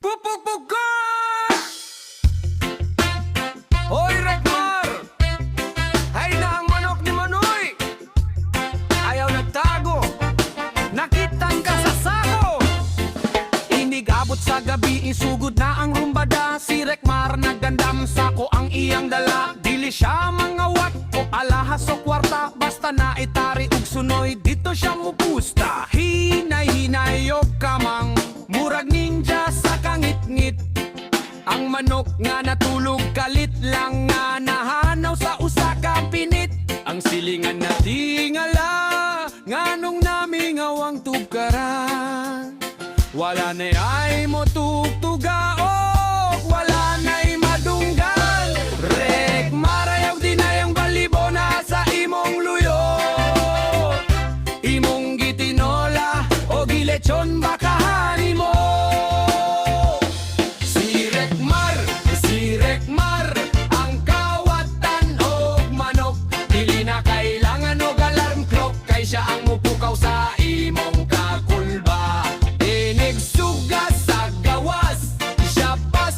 Pupukpukan! Hoy, Rekmar! Hay na ang manok ni Manoy! Ayaw nagtago, nakitang ka sa sako! Inigabot sa gabi, isugod na ang rumbada. Si Rekmar nagdandam, sako ang iyang dala. Dili siya mangawat o alahas o kwarta, basta na itari ug sunoy, dito siya mupusta. Hinay-hinayok kamang murag ninja sa kangit-ngit. Ang manok nga natulog, kalit lang nga nahanaw sa usa ka pinit. Ang silingan na tingala, nganong namingawang tugkaran. Wala na ay mo tugtugaok, wala na'y madunggan. Rekmar, ayaw di na yung balibo na sa imong luyo. Imong gitinola o gilechon bakahan mo. Si Rekmar, ang kawatan og manok. Dili na kailangan og alarm clock, kay siya ang mupukaw sa imong kakulba. Inigsugas sa gawas, siya pas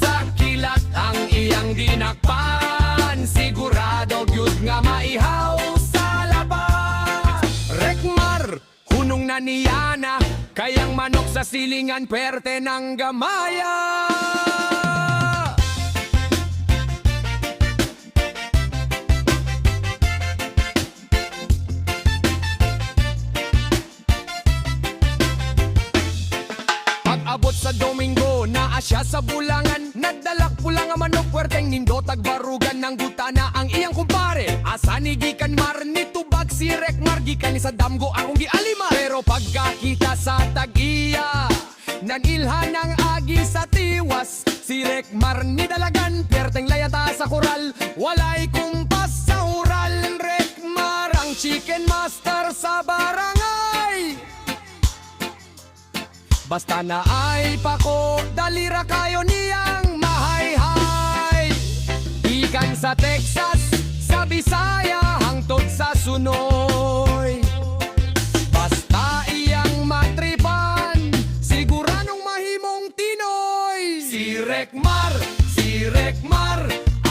sa kilat. Ang iyang dinakpan, sigurado gyud nga maihaw sa labas. Rekmar, hunong na niya na, kayang manok sa silingan, perte ng gamaya. Pag-abot sa Domingo, naa siya sa bulangan. Nagdalak pulang ang manok, puwerteng nindot agbarugan ng gutana ang iyang kumpare. Asa ni gikan mar, nitubag si Rekmar, gikan ni sa damgo akong gialima. Pero pagkakita sa tagiya, nanilhan ang agi sa tiwas. Si Rekmar ni dalagan, perteng layata sa koral, walay kumpas sa ural. Rekmar ang chicken master sa barangay. Basta na ay pako, dalira kayo niyang mahayhay. Ikan sa Texas, sa Bisaya, hangtod sa Sunoy. Basta iyang matripan, siguranong mahimong Tinoy. Si Rekmar,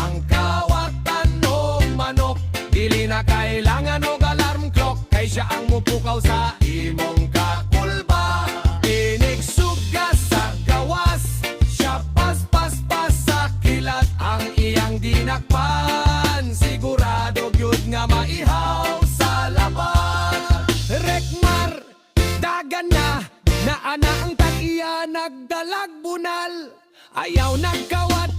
ang kawatan o manok. Dili na kailangan og alarm clock, kay siya ang mupukaw sa imong kakulba. Inigsugas sa gawas, siya pas sa kilat. Ang iyang dinakpan, sigurado gyud nga maihaw sa labas. Rekmar, dagan na ana ang tag-iya nagdalag bunal. Ayaw nagkawat,